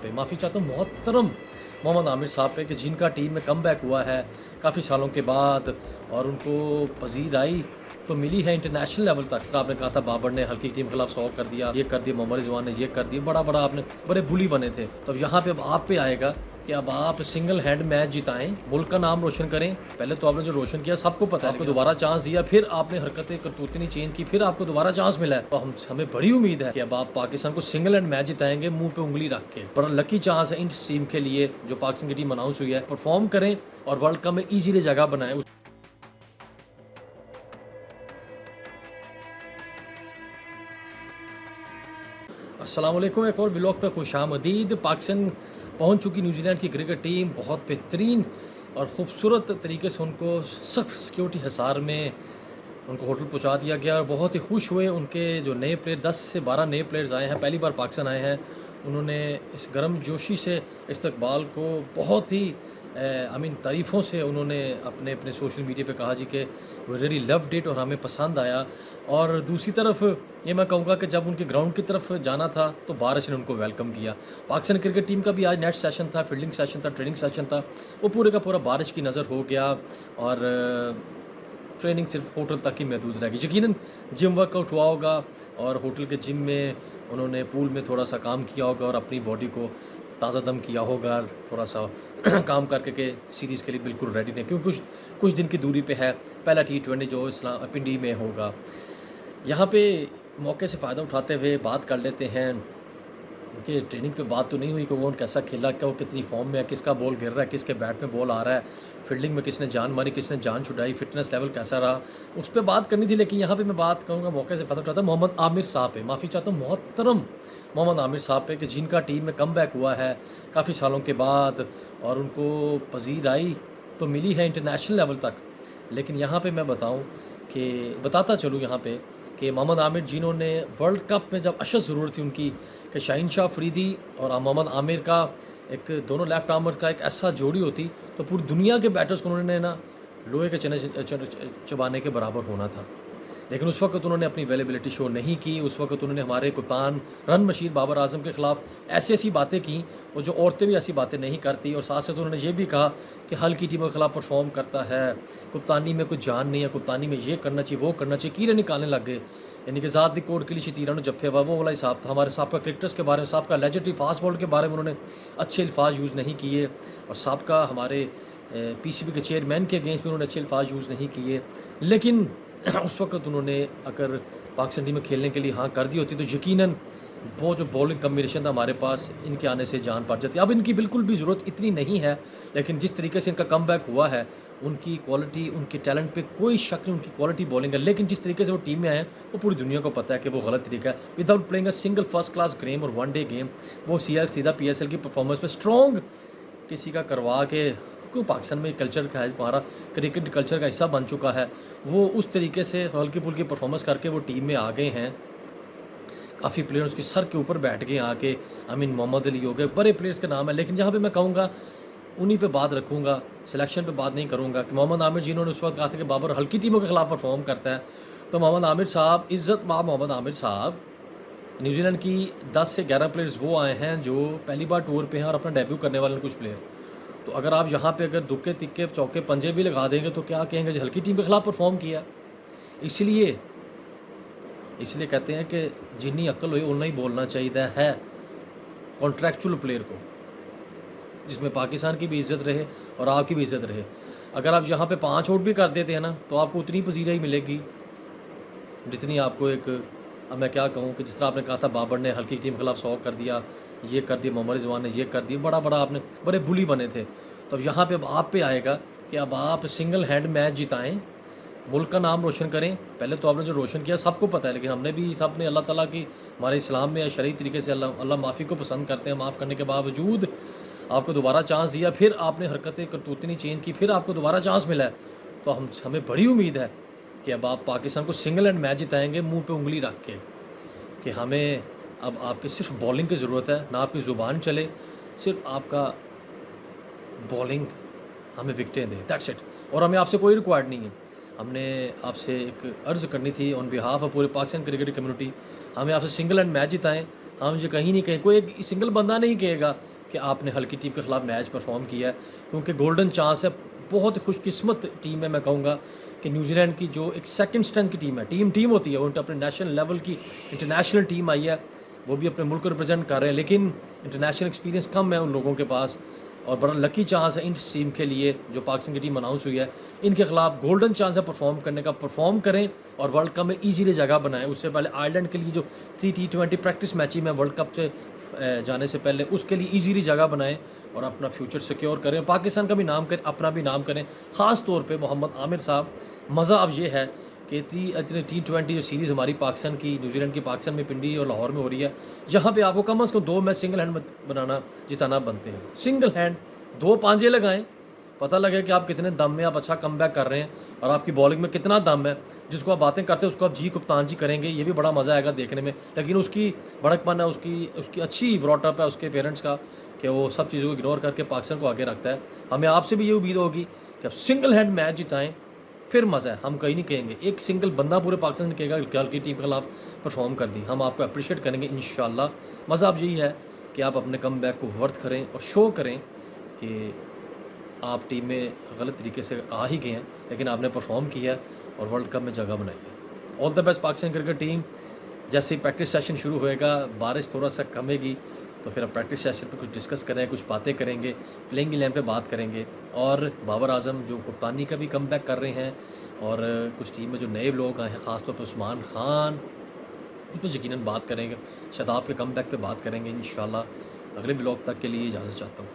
पे माफ़ी चाहता हूँ मोहतरम मोहम्मद आमिर साहब पे कि जिनका टीम में कम बैक हुआ है काफ़ी सालों के बाद और उनको पजीर आई तो मिली है इंटरनेशनल लेवल तक। सर आपने कहा था बाबर ने हल्की टीम के खिलाफ 100 कर दिया, ये कर दिया, मोहम्मद रिजवान ने ये कर दिया, बड़ा बड़ा आपने बड़े बुली बने थे। तो अब यहाँ पे अब आप पे आएगा कि अब आप सिंगल हैंड मैच जिताएं, मुल्क का नाम रोशन करें। पहले तो आपने जो रोशन किया सबको पता है, आपको दोबारा चांस दिया, फिर आपने हरकतें करतूतें नहीं चेंज की, फिर आपको दोबारा चांस मिला है। तो हमें बड़ी उम्मीद है कि अब आप पाकिस्तान को सिंगल हैंड मैच जिताएंगे मुंह पे उंगली रख के। बड़ा लकी चांस है इन टीम के लिए जो पाकिस्तान की टीम अनाउंस हुई है, परफॉर्म करें और वर्ल्ड कप में ईजीली जगह बनाएं। अस्सलाम वालेकुम, एक और व्लॉग पे खुशामदीद। पाकिस्तान पहुंच चुकी न्यूजीलैंड की क्रिकेट टीम, बहुत बेहतरीन और ख़ूबसूरत तरीके से उनको सख्त सिक्योरिटी हिसार में उनको होटल पहुंचा दिया गया और बहुत ही खुश हुए। उनके जो नए प्लेयर 10 से 12 नए प्लेयर्स आए हैं, पहली बार पाकिस्तान आए हैं, उन्होंने इस गर्म जोशी से इस्तकबाल को बहुत ही तारीफ़ों से उन्होंने अपने अपने सोशल मीडिया पे कहा जी कि वी रियली लव्ड इट और हमें पसंद आया। और दूसरी तरफ ये मैं कहूँगा कि जब उनके ग्राउंड की तरफ जाना था तो बारिश ने उनको वेलकम किया। पाकिस्तान क्रिकेट टीम का भी आज नेट सेशन था, फील्डिंग सेशन था, ट्रेनिंग सेशन था, वो पूरे का पूरा बारिश की नज़र हो गया और ट्रेनिंग सिर्फ होटल तक ही महदूद रह गई। यकीनन जिम वर्कआउट हुआ होगा और होटल के जिम में उन्होंने पूल में थोड़ा सा काम किया होगा और अपनी बॉडी को ताज़ा दम किया होगा, थोड़ा सा काम करके के सीरीज़ के लिए बिल्कुल रेडी नहीं, क्योंकि कुछ दिन की दूरी पे है पहला T20 जो इस्लाम पिंडी में होगा। यहाँ पे मौके से फ़ायदा उठाते हुए बात कर लेते हैं कि ट्रेनिंग पे बात तो नहीं हुई कि कौन कैसा खेला, क्या वो कितनी फॉर्म में है, किसका बॉल गिर रहा है, किसके बैट में बॉल आ रहा है, फील्डिंग में किसने जान मारी, किसने जान छुड़ाई, फिटनेस लेवल कैसा रहा, उस पर बात करनी थी। लेकिन यहाँ पे मैं बात करूँगा मौके से फ़ायदा उठाता हूँ मोहम्मद आमिर साहब पे, माफ़ी चाहता हूँ मोहतरम मोहम्मद आमिर साहब पे कि जिनका टीम में कम बैक हुआ है काफ़ी सालों के बाद और उनको पजीर आई तो मिली है इंटरनेशनल लेवल तक। लेकिन यहाँ पे मैं बताता चलूँ यहाँ पे कि मोहम्मद आमिर जिन्होंने वर्ल्ड कप में जब अशद ज़रूरत थी उनकी कि शाहीन शाह अफरीदी और मोहम्मद आमिर का एक दोनों लेफ्ट आर्मर का एक ऐसा जोड़ी होती तो पूरी दुनिया के बैटर्स को उन्होंने ना लोहे के चने चबाने के बराबर होना था। लेकिन उस वक्त उन्होंने अपनी अवेलेबिलिटी शो नहीं की। उस वक्त उन्होंने हमारे कप्तान रन मशीद बाबर आजम के ख़िलाफ़ ऐसी बातें की और जो औरतें भी ऐसी बातें नहीं करती। और साथ साथ उन्होंने ये भी कहा कि हल्की टीमों के खिलाफ परफॉर्म करता है, कप्तानी में कुछ जान नहीं है, कप्तानी में ये करना चाहिए वो करना चाहिए, कीड़े निकालने लग गए। यानी कि ज़ात दी कोड के लिए तीरानों जफ्फे हुआ वो वाला हिसाब था। हमारे साहब का क्रिकेटर्स के बारे में, साहब का लेजेंडरी फास्ट बॉल के बारे में उन्होंने अच्छे अल्फाज यूज़ नहीं किए और साहब का हमारे PCB के चेयरमैन के अगेंस्ट भी उन्होंने अच्छे अल्फाज यूज़ नहीं किए। लेकिन उस वक्त उन्होंने अगर पाकिस्तान टीम में खेलने के लिए हाँ कर दी होती तो यकीनन वो जो बॉलिंग कम्बिनेशन था हमारे पास, इनके आने से जान पड़ जाती। अब इनकी बिल्कुल भी ज़रूरत इतनी नहीं है, लेकिन जिस तरीके से इनका कम बैक हुआ है, उनकी क्वालिटी, उनके टैलेंट पे कोई शक नहीं, उनकी क्वालिटी बॉलिंग है। लेकिन जिस तरीके से वो टीम में आए वो पूरी दुनिया को पता है कि वो गलत तरीका है। Without playing a single first class game और वन डे गेम वो सीधा PSL की परफॉर्मेंस पे स्ट्रॉन्ग किसी का करवा के, क्योंकि पाकिस्तान में कल्चर का है, हमारा क्रिकेट कल्चर का हिस्सा बन चुका है, वो उस तरीके से हल्की फुल्की परफॉर्मेंस करके वो टीम में आ गए हैं। काफ़ी प्लेयर उसके सर के ऊपर बैठ गए आके, मोहम्मद अली हो गए, बड़े प्लेयर्स के नाम है। लेकिन जहाँ पे मैं कहूँगा उन्हीं पे बात रखूँगा, सिलेक्शन पे बात नहीं करूँगा कि मोहम्मद आमिर जिन्होंने उस वक्त कहा था कि बाबर हल्की टीमों के खिलाफ परफॉर्म करता है, तो मोहम्मद आमिर साहब, इज़्ज़त माब मोहम्मद आमिर साहब, न्यूजीलैंड की 10 से 11 प्लेयर्स वो आए हैं जो पहली बार टूर पे हैं और अपना डेब्यू करने वाले कुछ प्लेयर। तो अगर आप यहाँ पे अगर दुक्के तिक्के चौके पंजे भी लगा देंगे तो क्या कहेंगे जी हल्की टीम के खिलाफ परफॉर्म किया। इसलिए कहते हैं कि जितनी अक्ल हो उतना ही बोलना चाहिए है कॉन्ट्रैक्चुअल प्लेयर को, जिसमें पाकिस्तान की भी इज़्ज़त रहे और आपकी भी इज़्ज़त रहे। अगर आप यहाँ पे 5 आउट भी कर देते हैं ना तो आपको उतनी पजीरा ही मिलेगी जितनी आपको एक, अब मैं क्या कहूँ कि जिस तरह आपने कहा था बाबर ने हल्की टीम के खिलाफ 100 कर दिया, ये कर दिया, मोहम्मद रिजवान ने ये कर दिया, बड़ा बड़ा आपने बड़े बुली बने थे। तो अब यहाँ पे अब आप पे आएगा कि अब आप सिंगल हैंड मैच जिताएं, मुल्क का नाम रोशन करें। पहले तो आपने जो रोशन किया सबको पता है, लेकिन हमने भी सब ने अल्लाह ताला की, हमारे इस्लाम में शरई तरीके से अल्लाह माफ़ी को पसंद करते हैं। माफ़ करने के बावजूद आपको दोबारा चांस दिया, फिर आपने हरकतें करतूतें नहीं चेंज की, फिर आपको दोबारा चांस मिला है। तो हमें बड़ी उम्मीद है कि अब आप पाकिस्तान को सिंगल हैंड मैच जिताएँगे मुँह पर उंगली रख के, कि हमें अब आपकी सिर्फ बॉलिंग की ज़रूरत है, ना आपकी ज़ुबान चले, सिर्फ आपका बॉलिंग हमें विकटें दे, दैट्स इट। और हमें आपसे कोई रिक्वायर्ड नहीं है, हमने आपसे एक अर्ज़ करनी थी ऑन बिहाफ ऑफ पूरे पाकिस्तान क्रिकेट कम्युनिटी, हमें आपसे सिंगल हैंड मैच जिताएं। हम ये कहीं नहीं कहें, कोई एक सिंगल बंदा नहीं कहेगा کہ آپ نے ہلکی ٹیم کے خلاف میچ پرفارم کیا ہے، کیونکہ گولڈن چانس ہے. بہت خوش قسمت ٹیم ہے میں کہوں گا کہ نیوزی لینڈ کی جو ایک سیکنڈ اسٹرینتھ کی ٹیم ہے، ٹیم ہوتی ہے، وہ اپنے نیشنل لیول کی انٹرنیشنل ٹیم آئی ہے، وہ بھی اپنے ملک کو ریپرزینٹ کر رہے ہیں، لیکن انٹرنیشنل ایکسپیرینس کم ہے ان لوگوں کے پاس. اور بڑا لکی چانس ہے ان ٹیم کے لیے جو پاکستان کی ٹیم اناؤنس ہوئی ہے، ان کے خلاف گولڈن چانس ہے پرفارم کرنے کا. پرفارم کریں اور ورلڈ کپ میں ایزیلی جگہ بنائیں. اس سے پہلے آئرلینڈ کے لیے جو 3T20 پریکٹس میچ ہی میں ورلڈ کپ سے جانے سے پہلے اس کے لیے ایزیلی جگہ بنائیں اور اپنا فیوچر سیکیور کریں، پاکستان کا بھی نام کریں، اپنا بھی نام کریں. خاص طور پہ محمد عامر صاحب، مزہ اب یہ ہے کہ اتنے T20 جو سیریز ہماری پاکستان کی، نیوزی لینڈ کی پاکستان میں پنڈی اور لاہور میں ہو رہی ہے، جہاں پہ آپ کو کم از کم 2 میچ سنگل ہینڈ بنانا جتانا بنتے ہیں. سنگل ہینڈ 2 پانجے لگائیں، پتہ لگے کہ آپ کتنے دم میں آپ اچھا کم بیک کر رہے ہیں اور آپ کی بالنگ میں کتنا دم ہے. جس کو آپ باتیں کرتے ہیں اس کو آپ جی کپتان جی کریں گے، یہ بھی بڑا مزہ آئے گا دیکھنے میں. لیکن اس کی بڑک پن ہے، اس کی اچھی براٹ اپ ہے اس کے پیرنٹس کا کہ وہ سب چیزوں کو اگنور کر کے پاکستان کو آگے رکھتا ہے. ہمیں آپ سے بھی یہ امید ہوگی کہ آپ سنگل ہینڈ میچ جتائیں، پھر مزہ ہے. ہم کہیں نہیں کہیں گے ایک سنگل بندہ پورے پاکستان نے کہے گا کہ کی ٹیم کے خلاف پرفارم کر دی، ہم آپ کو اپریشیٹ کریں گے انشاءاللہ. مزہ اب یہی ہے کہ آپ اپنے کم بیک کو ورتھ کریں اور شو کریں کہ آپ ٹیم میں غلط طریقے سے آ ہی گئے ہیں لیکن آپ نے پرفارم کیا ہے اور ورلڈ کپ میں جگہ بنائی ہے. All the best Pakistan cricket team. جیسے ہی پریکٹس سیشن شروع ہوئے گا، بارش تھوڑا سا کمے گی تو پھر ہم پریکٹس سیشن پہ کچھ ڈسکس کریں، کچھ باتیں کریں گے، پلینگ 11 پہ بات کریں گے. اور بابر اعظم جو کپتانی کا بھی کم بیک کر رہے ہیں، اور کچھ ٹیم میں جو نئے لوگ آئے ہیں خاص طور پہ عثمان خان، ان پہ یقیناً بات کریں گے. شاداب کے کم بیک پہ بات کریں گے انشاءاللہ. اگلے ولاگ تک کے لیے اجازت چاہتا ہوں.